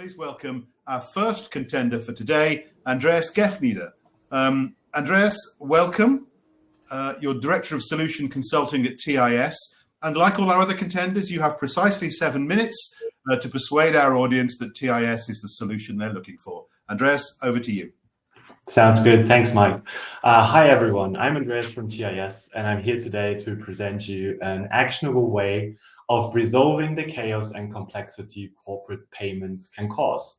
please welcome our first contender for today, Andreas Geffnieder. Andreas, welcome. You're Director of Solution Consulting at TIS. And like all our other contenders, you have precisely 7 minutes to persuade our audience that TIS is the solution they're looking for. Andreas, over to you. Sounds good. Thanks, Mike. Hi, everyone. I'm Andreas from TIS, and I'm here today to present you an actionable way of resolving the chaos and complexity corporate payments can cause.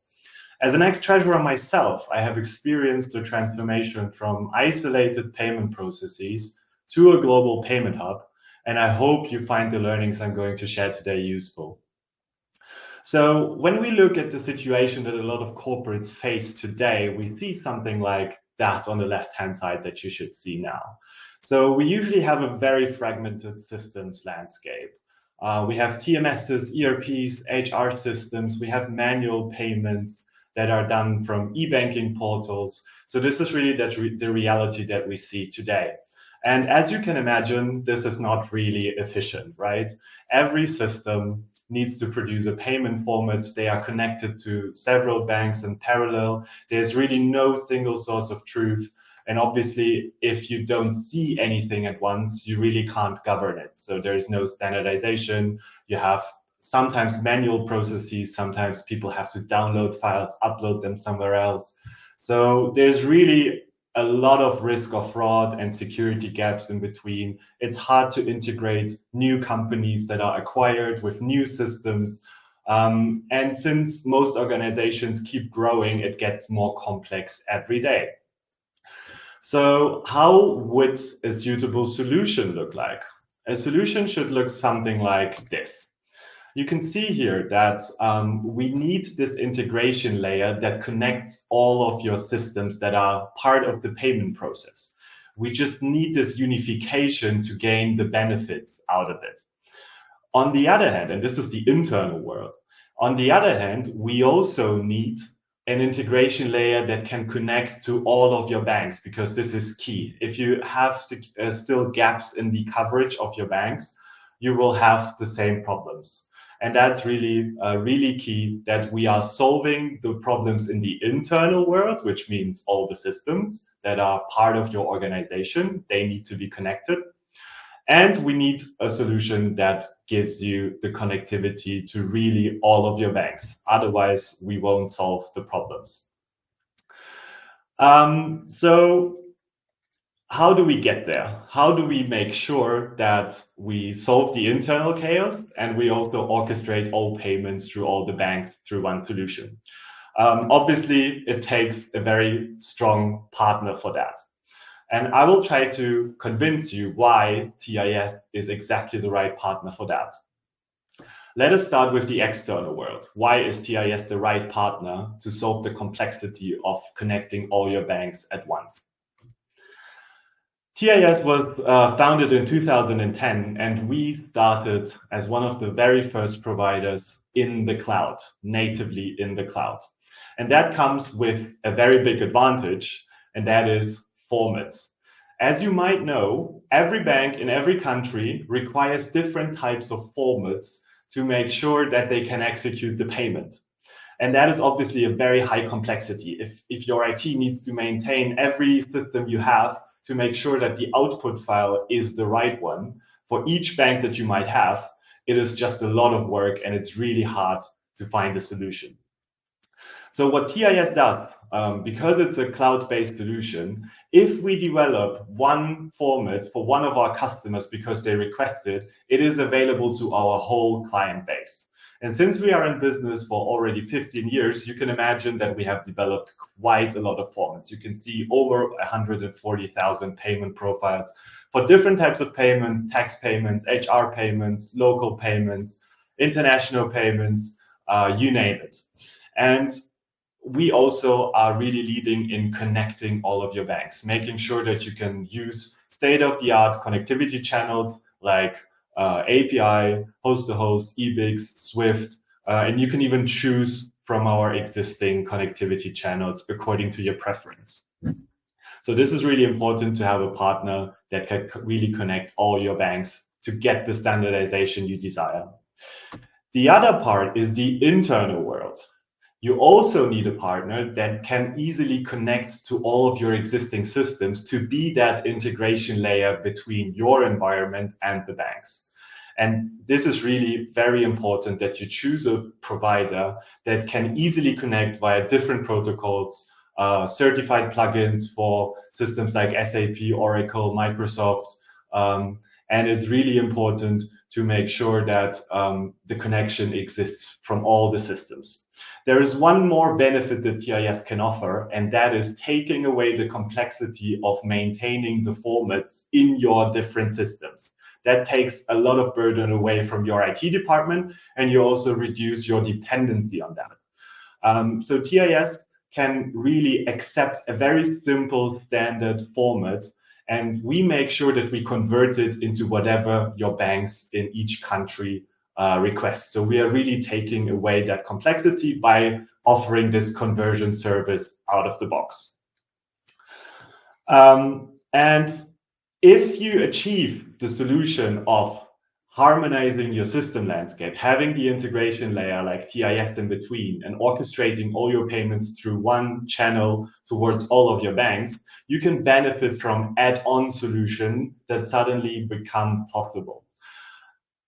As an ex-treasurer myself, I have experienced the transformation from isolated payment processes to a global payment hub, and I hope you find the learnings I'm going to share today useful. So when we look at the situation that a lot of corporates face today, we see something like that on the left-hand side that you should see now. So we usually have a very fragmented systems landscape. We have TMSs, ERPs, HR systems. We have manual payments that are done from e-banking portals. So this is really the reality that we see today. And as you can imagine, this is not really efficient, right? Every system needs to produce a payment format. They are connected to several banks in parallel. There's really no single source of truth. And obviously, if you don't see anything at once, you really can't govern it. So there is no standardization. You have sometimes manual processes. Sometimes people have to download files, upload them somewhere else. So there's really a lot of risk of fraud and security gaps in between. It's hard to integrate new companies that are acquired with new systems. And since most organizations keep growing, it gets more complex every day. So how would a suitable solution look like? A solution should look something like this. You can see here that we need this integration layer that connects all of your systems that are part of the payment process. We just need this unification to gain the benefits out of it. On the other hand, and this is the internal world, on the other hand, we also need an integration layer that can connect to all of your banks, because this is key. If you have still gaps in the coverage of your banks, you will have the same problems. And that's really key, that we are solving the problems in the internal world, which means all the systems that are part of your organization, they need to be connected. And we need a solution that gives you the connectivity to really all of your banks. Otherwise, we won't solve the problems. So how do we get there? How do we make sure that we solve the internal chaos and we also orchestrate all payments through all the banks through one solution? Obviously, it takes a very strong partner for that. And I will try to convince you why TIS is exactly the right partner for that. Let us start with the external world. Why is TIS the right partner to solve the complexity of connecting all your banks at once? TIS was founded in 2010, and we started as one of the very first providers in the cloud, natively in the cloud. And that comes with a very big advantage, and that is formats. As you might know, every bank in every country requires different types of formats to make sure that they can execute the payment. And that is obviously a very high complexity. If your IT needs to maintain every system you have to make sure that the output file is the right one for each bank that you might have, it is just a lot of work, and it's really hard to find a solution. So what TIS does, because it's a cloud-based solution, if we develop one format for one of our customers because they requested, it is available to our whole client base. And since we are in business for already 15 years, you can imagine that we have developed quite a lot of formats. You can see over 140,000 payment profiles for different types of payments, tax payments, HR payments, local payments, international payments, you name it. And we also are really leading in connecting all of your banks, making sure that you can use state-of-the-art connectivity channels like API, host-to-host, eBIGS, Swift, and you can even choose from our existing connectivity channels according to your preference. So this is really important to have a partner that can really connect all your banks to get the standardization you desire. The other part is the internal world. You also need a partner that can easily connect to all of your existing systems to be that integration layer between your environment and the banks. And this is really very important that you choose a provider that can easily connect via different protocols, certified plugins for systems like SAP, Oracle, Microsoft. And it's really important to make sure that the connection exists from all the systems. There is one more benefit that TIS can offer, and that is taking away the complexity of maintaining the formats in your different systems. That takes a lot of burden away from your IT department, and you also reduce your dependency on that. So TIS can really accept a very simple standard format, and we make sure that we convert it into whatever your banks in each country request. So we are really taking away that complexity by offering this conversion service out of the box. And if you achieve the solution of harmonizing your system landscape, having the integration layer like TIS in between, and orchestrating all your payments through one channel towards all of your banks, you can benefit from add-on solutions that suddenly become possible.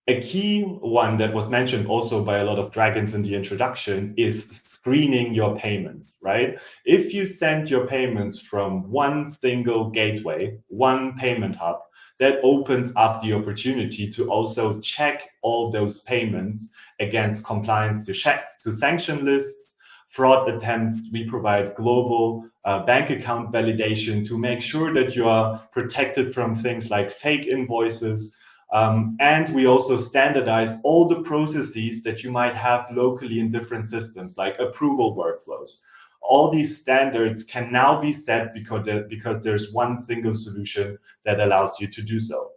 A key one that was mentioned also by a lot of dragons in the introduction is screening your payments, right? If you send your payments from one single gateway, one payment hub, that opens up the opportunity to also check all those payments against compliance to sanction lists, fraud attempts. We provide global bank account validation to make sure that you are protected from things like fake invoices. And we also standardize all the processes that you might have locally in different systems, like approval workflows. All these standards can now be set because there's one single solution that allows you to do so.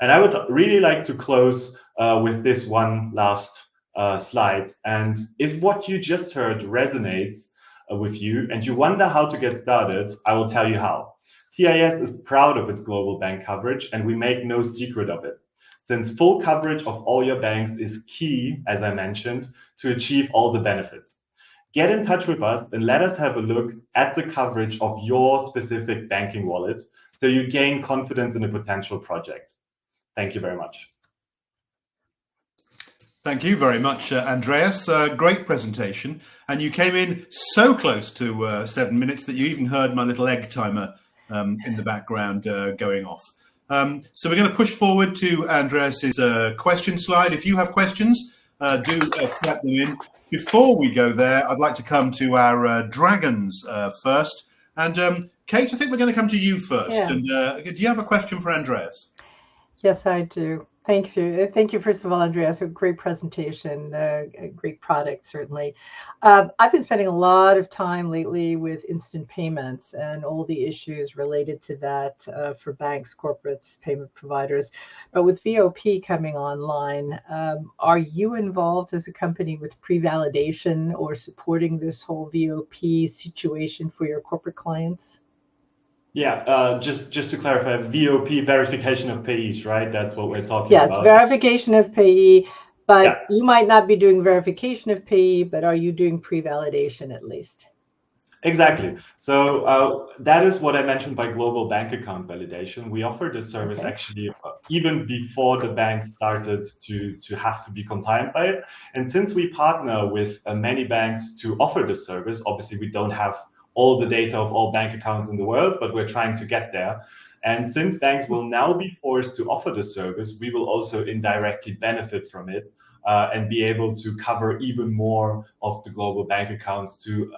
And I would really like to close with this one last slide. And if what you just heard resonates with you and you wonder how to get started, I will tell you how. TIS is proud of its global bank coverage, and we make no secret of it, since full coverage of all your banks is key, as I mentioned, to achieve all the benefits. Get in touch with us and let us have a look at the coverage of your specific banking wallet so you gain confidence in a potential project. Thank you very much. Thank you very much, Andreas. Great presentation. And you came in so close to 7 minutes that you even heard my little egg timer in the background going off. So we're going to push forward to Andreas's question slide. If you have questions, do type them in. Before we go there, I'd like to come to our dragons first. And Kate, I think we're going to come to you first. Yeah. And do you have a question for Andreas? Yes, I do. Thank you. Thank you, first of all, Andreas. A great presentation, a great product, certainly. I've been spending a lot of time lately with instant payments and all the issues related to that for banks, corporates, payment providers. But with VOP coming online, are you involved as a company with pre-validation or supporting this whole VOP situation for your corporate clients? Yeah, just to clarify, VOP, verification of payees, right? That's what we're talking about. Yes, verification of payee, but you might not be doing verification of payee, but are you doing pre-validation at least? Exactly. So that is what I mentioned by global bank account validation. We offer this service actually even before the banks started to have to be compliant by it. And since we partner with many banks to offer this service, obviously we don't have all the data of all bank accounts in the world, but we're trying to get there. And since banks will now be forced to offer the service, we will also indirectly benefit from it and be able to cover even more of the global bank accounts to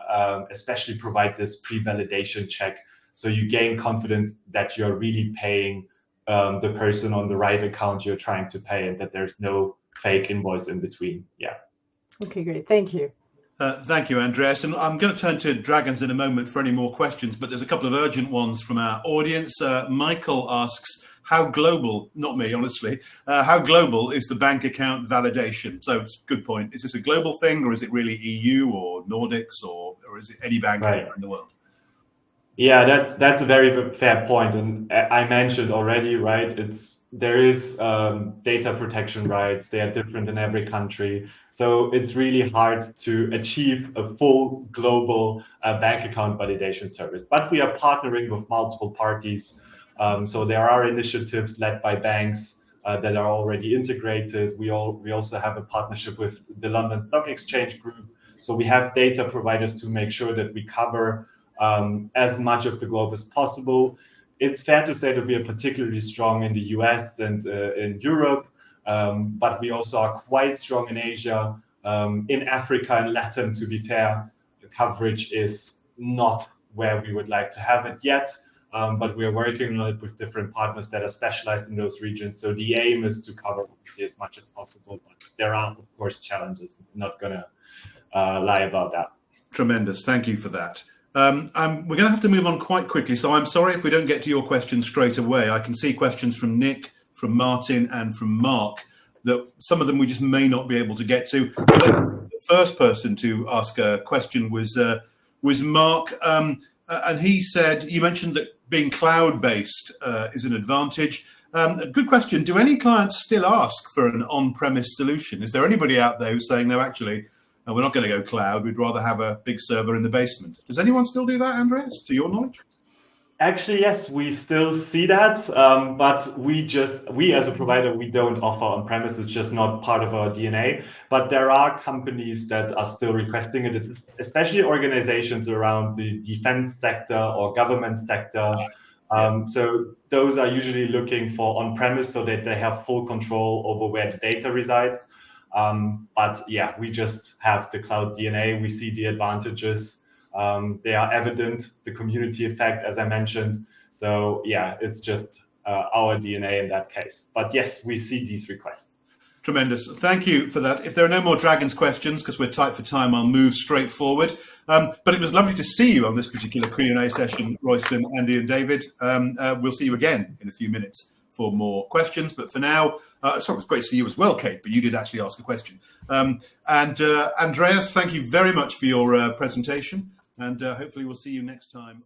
especially provide this pre-validation check. So you gain confidence that you're really paying the person on the right account you're trying to pay and that there's no fake invoice in between. Yeah. Okay, great. Thank you. Thank you, Andreas. And I'm going to turn to dragons in a moment for any more questions, but there's a couple of urgent ones from our audience. Michael asks, how global, not me, honestly, how global is the bank account validation? So it's a good point. Is this a global thing, or is it really EU or Nordics, or is it any bank in the world? Yeah, that's a very fair point. And I mentioned already, right, it's there is data protection rights. They are different in every country. So it's really hard to achieve a full global bank account validation service. But we are partnering with multiple parties. So there are initiatives led by banks that are already integrated. We also have a partnership with the London Stock Exchange Group. So we have data providers to make sure that we cover as much of the globe as possible. It's fair to say that we are particularly strong in the US and in Europe, but we also are quite strong in Asia, in Africa and Latin. To be fair, the coverage is not where we would like to have it yet, but we are working on it with different partners that are specialized in those regions. So the aim is to cover obviously as much as possible, but there are of course challenges. I'm not gonna lie about that. Tremendous. Thank you for that. We're going to have to move on quite quickly, so I'm sorry if we don't get to your questions straight away. I can see questions from Nick, from Martin, and from Mark that some of them we just may not be able to get to. The first person to ask a question was Mark, and he said, you mentioned that being cloud-based is an advantage. Good question. Do any clients still ask for an on-premise solution? Is there anybody out there who's saying, no, actually, we're not going to go cloud. We'd rather have a big server in the basement. Does anyone still do that, Andreas, to your knowledge? Actually, yes, we still see that, but we as a provider, we don't offer on-premise. It's just not part of our DNA. But there are companies that are still requesting it. It's especially organizations around the defense sector or government sector. So those are usually looking for on-premise so that they have full control over where the data resides. But yeah, we just have the cloud DNA. We see the advantages. They are evident, the community effect, as I mentioned. So yeah, it's just our DNA in that case. But yes, we see these requests. Tremendous. Thank you for that. If there are no more Dragons questions, because we're tight for time, I'll move straight forward. But it was lovely to see you on this particular Q&A session, Royston, Andy and David. We'll see you again in a few minutes for more questions. But for now, sorry, it was great to see you as well, Kate, but you did actually ask a question. And Andreas, thank you very much for your presentation. And hopefully we'll see you next time.